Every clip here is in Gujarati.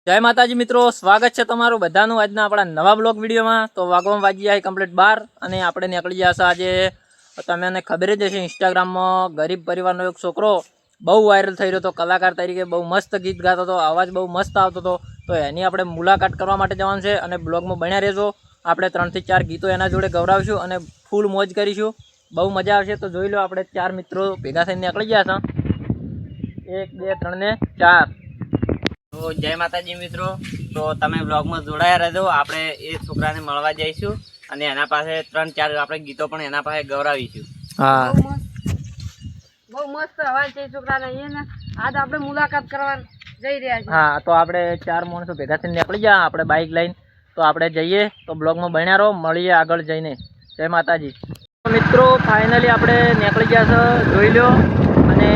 જય માતાજી મિત્રો, સ્વાગત છે તમારું બધાનું આજના આપણા નવા બ્લોગ વિડીયોમાં। તો વાગવામાં વાગી જાય કમ્પ્લીટ 12 અને આપણે નીકળી ગયા છે આજે। તમને ખબર જ હશે, ઇન્સ્ટાગ્રામમાં ગરીબ પરિવારનો એક છોકરો બહુ વાયરલ થઈ રહ્યો હતો, કલાકાર તરીકે બહુ મસ્ત ગીત ગાતો હતો, અવાજ બહુ મસ્ત આવતો હતો। તો એની આપણે મુલાકાત કરવા માટે જવાનું છે અને બ્લોગમાં બન્યા રહેજો। આપણે 3 થી 4 ગીતો એના જોડે ગવડાવશું અને ફૂલ મોજ કરીશું, બહુ મજા આવશે। તો જોઈ લો, આપણે 4 મિત્રો ભેગા થઈને નીકળી ગયા છે। 1 2 3 ને 4। તો જય માતાજી મિત્રો, તો તમે બ્લોગમાં જોડાયા રહેજો। આપણે એ છોકરાને મળવા જઈશું અને એના પાસે 3-4 આપણે ગીતો પણ એના પાસે ગવડાવીશું। હા, બહુ મસ્ત અવાજ છે છોકરાને, એને આજ આપણે મુલાકાત કરવા જઈ રહ્યા છીએ। હા, તો આપણે 4 માણસો ભેગા થઈને નીકળી ગયા આપણે બાઇક લઈને। તો આપણે જઈએ, તો બ્લોગમાં બન્યા રહો, મળીએ આગળ જઈને। જય માતાજી। તો મિત્રો ફાઇનલી આપણે નીકળી ગયા છે, જોઈ લો। અને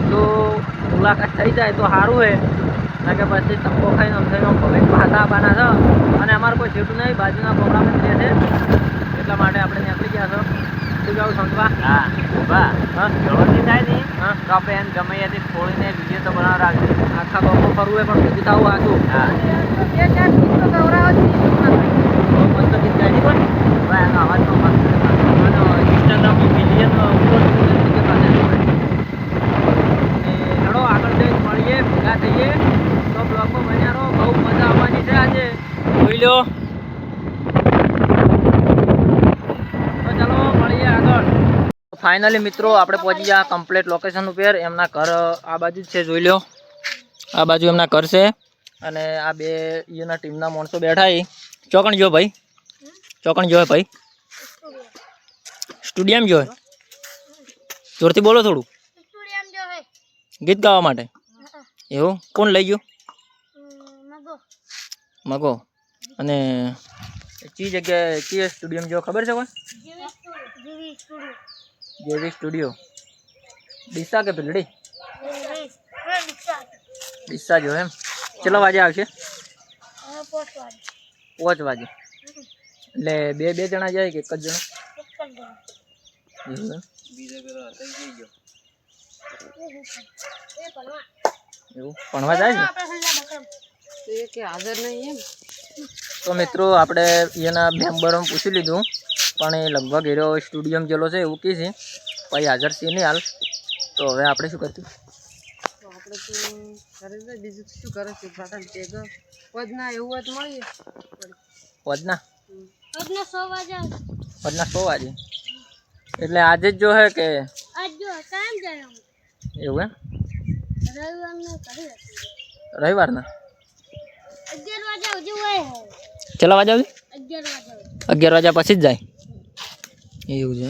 જો મુલાકાત થઈ જાય તો સારું છે, કારણ કે પછી ટપ્પો ખાઈને અમથાઈમાં ભવિત પાછા આવવાના છે અને અમારે કોઈ છેટું નહીં, બાજુના પ્રોગ્રામ જ રહે છે, એટલા માટે આપણે નીકળી ગયા છો। શું જાઉં સમજવા? હા ઉભા, હા જળવતી થાય ને હા, તો આપણે એમ ગમે ત્યાંથી ખોલીને વિડીયો તો બનાવવા રાખજો। આખા ગામમાં ફરવું હોય પણ ભેગું થવું આખું। હા, બે ચાર ગીતો ગવડાવો છે છોકરાને। બહુ મસ્ત ગીત ગાય નહીં પણ હવે એનો અવાજ તો મસ્ત છે। ઇન્સ્ટાગ્રામમાં મિલિયન તરીકે પાછળ હોય। અને ચલો આગળ જઈને મળીએ, ભેગા થઈએ, તો બ્લોગમાં બન્યા રહો, બહુ મજા આવવાની છે આજે, જોઈ લો। તો ચલો મળીએ આગળ। ફાઇનલી મિત્રો આપણે પહોંચી ગયા કમ્પ્લીટ લોકેશન ઉપર। એમના ઘર આ બાજુ જ છે, જોઈ લો, આ બાજુ એમના ઘર છે। અને આ બે એના ટીમના માણસો બેઠા છે। ચોકણ જો ભાઈ, ચોકણ જો ભાઈ, સ્ટુડિયમ જો, જોરથી બોલો થોડું, ગીત ગાવા માટે। એવું કોણ લઈ ગયું? મગો। અને કઈ જગ્યાએ કઈ સ્ટુડિયમ જો ખબર છે કોઈ? જેવી સ્ટુડિયો ડીસા કે ભીલડી? ડીસા જો એમ। કેટલા વાગે આવશે? 5 વાગે। એટલે બે જણા જાય કે એક જ જણો? એવું એમ? એવું ભણવા જાય છે કે હાજર નહીં એમ? તો મિત્રો આપણે એના મેમ્બરોને પૂછી લીધું, પણ એ લગભગ એરો સ્ટુડિયમ ગયેલો છે એવું કહે છે, પછી હાજર છે નહીં હાલ। તો હવે આપણે શું કરશું? તો આપણે તો કરે બીજું શું કરે છે પાટણ તે પદના એવું હોય તો મળીએ। વધના પદના 100 વાગે વધના 100 વાગે, એટલે આજે જ જો હે કે આજ જો કામ જાય એવું એમ? રવિવારનો કરી રવિવારના 11 વાગે સુધી હોય। કેટલા વાગે આવી? 11 વાગે। 11 વાગ્યા પછી જ જાય એવું છે।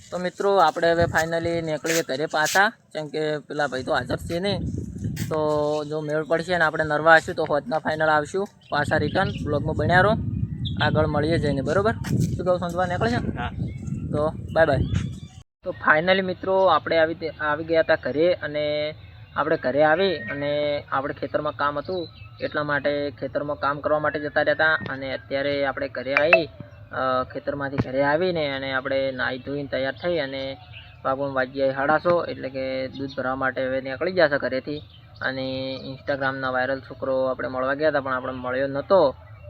તો મિત્રો આપણે હવે ફાઇનલી નીકળીએ ઘરે પાછા, કેમ કે પેલા ભાઈ તો હાજર છે નહીં। તો જો મેળ પડશે ને આપણે નરવા આવીશું તો હોજના ફાઇનલ આવશું પાછા રિટર્ન। બ્લોગમાં બન્યા રહો, આગળ મળીએ જઈને, બરાબર? શું કહું, સંતવા નીકળે છે? હા, તો બાય બાય। તો ફાઇનલી મિત્રો આપણે આવી ગયા હતા ઘરે, અને આપણે ઘરે આવી અને આપણે ખેતરમાં કામ હતું એટલા માટે ખેતરમાં કામ કરવા માટે જતા રહેતા। અને અત્યારે આપણે ઘરે આવી, ખેતરમાંથી ઘરે આવીને અને આપણે નાહી ધોઈને તૈયાર થઈ અને વાગવામાં વાગ્યા 6:30, એટલે કે દૂધ ભરવા માટે હવે નીકળી ગયા છે ઘરેથી। અને ઇન્સ્ટાગ્રામના વાયરલ છોકરો આપણે મળવા ગયા હતા પણ આપણે મળ્યો નહોતો,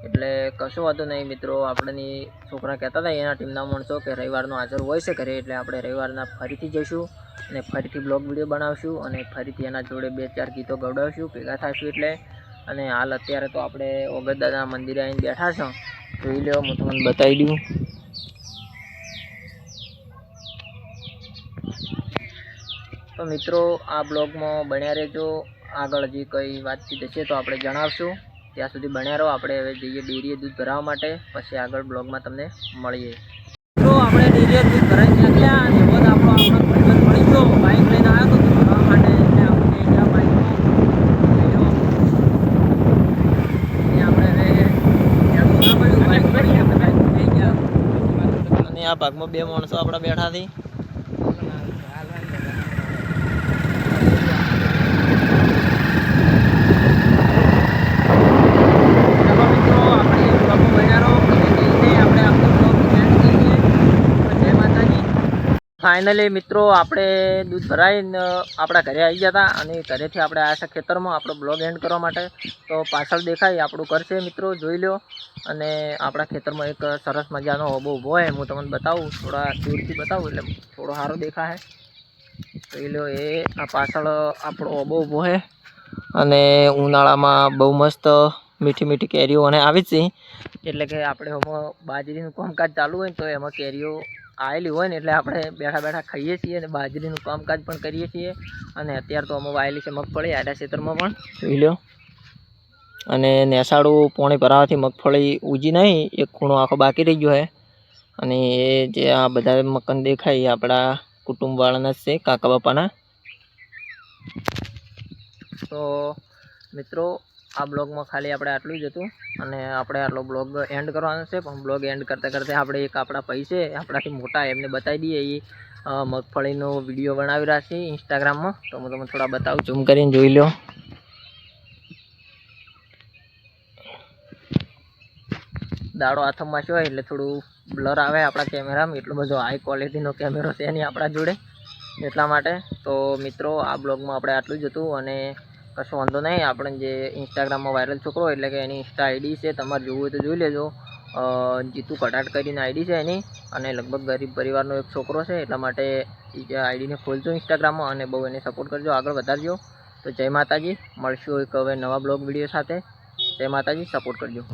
એટલે કશું હતું નહીં મિત્રો। આપણની છોકરા કહેતા હતા એના ટીમના માણસો કે રવિવારનો હાજર હોય છે ઘરે, એટલે આપણે રવિવારના ફરીથી જઈશું અને ફરીથી બ્લોગ વિડીયો બનાવશું અને ફરીથી એના જોડે 2-4 ગીતો ગવડાવશું, ભેગા થઈશું એટલે। અને હાલ અત્યારે તો આપણે ઓગતદાદા મંદિરે આવીને બેઠા છો, જોઈ લો, હું તમને બતાવી દઉં। તો મિત્રો આ બ્લોગમાં બન્યા રહેજો, આગળ હજી કંઈ વાતચીત હશે તો આપણે જણાવશું, ત્યાં સુધી બન્યા રહો। આપણે હવે જઈએ ડેરીએ દૂધ ભરાવવા માટે, પછી આગળ બ્લોગમાં તમને મળીએ। તો આપણે ડેરીએ દૂધ ભરાઈ નીકળ્યા અને એવો આપણો ભાઈબંધ મળી ગયો, બાઇક લઈને આવ્યો તો દૂધ ભરવા માટે, એટલે આપણે ગયા બાઇકમાં આપણે હવે બાઇક પડી આપણે બાઇક થઈ ગયા। અને આ ભાગમાં 2 માણસો આપણા બેઠા હતી। ફાઇનલી મિત્રો આપણે દૂધ ભરાઈને આપણા ઘરે આવી ગયા હતા અને ઘરેથી આપણે આવ્યા હતા ખેતરમાં આપણો બ્લોગ એન્ડ કરવા માટે. તો પાછળ દેખાય આપણું ઘર છે મિત્રો, જોઈ લો. અને આપણા ખેતરમાં એક સરસ મજાનો ઓબો ઊભો હોય, હું તમને બતાવું, થોડા દૂરથી બતાવું એટલે થોડો સારો દેખાય. જોઈ લો, એ આ પાછળ આપણો ઓબો ઊભો છે અને ઉનાળામાં બહુ મસ્ત મીઠી મીઠી કેરીઓ અને આવી જ છે. એટલે કે આપણે એમાં બાજરીનું કામકાજ ચાલુ હોય ને તો એમાં કેરીઓ આવેલી હોય ને એટલે આપણે બેઠા બેઠા ખાઈએ છીએ અને બાજરીનું કામકાજ પણ કરીએ છીએ. અને અત્યારે તો અમે વાયેલી છે મગફળી, આડા ક્ષેત્રમાં પણ જોઈ લો. અને નેસાડું પોણી ભરાવાથી મગફળી ઉજી નહીં, એક ખૂણો આખો બાકી રહી ગયો છે. અને એ જે આ બધા મકાન દેખાય એ આપણા કુટુંબવાળાના જ છે, કાકા બાપાના. તો મિત્રો આ બ્લોગમાં ખાલી આપણે આટલું જ હતું અને આપણે આટલો બ્લોગ એન્ડ કરવાનો છે. પણ બ્લોગ એન્ડ કરતાં કરતાં આપણે એક આપણા પૈસે આપણાથી મોટા એમને બતાવી દઈએ. એ મગફળીનો વિડીયો બનાવી રહ્યા છે ઇન્સ્ટાગ્રામમાં, તો હું તમને થોડા બતાવું, ઝૂમ કરીને જોઈ લો. દાડો હાથમાં શું હોય એટલે થોડું બ્લર આવે આપણા કેમેરામાં, એટલો બધો હાઈ ક્વોલિટીનો કેમેરો છે નહીં આપણા જોડે, એટલા માટે. તો મિત્રો આ બ્લોગમાં આપણે આટલું જ હતું અને કશો વાંધો નહીં. આપણે જે ઇન્સ્ટાગ્રામમાં વાયરલ છોકરો એટલે કે એની ઇન્સ્ટા આઈડી છે, તમારે જોવું હોય તો જોઈ લેજો. જીતુ કટાટ કરીને આઈડી છે એની, અને લગભગ ગરીબ પરિવારનો એક છોકરો છે, એટલા માટે એ આઈડીને ખોલજો ઇન્સ્ટાગ્રામમાં અને બહુ એને સપોર્ટ કરજો, આગળ વધારજો. તો જય માતાજી, મળશું એક હવે નવા બ્લોગ વિડીયો સાથે. જય માતાજી, સપોર્ટ કરજો.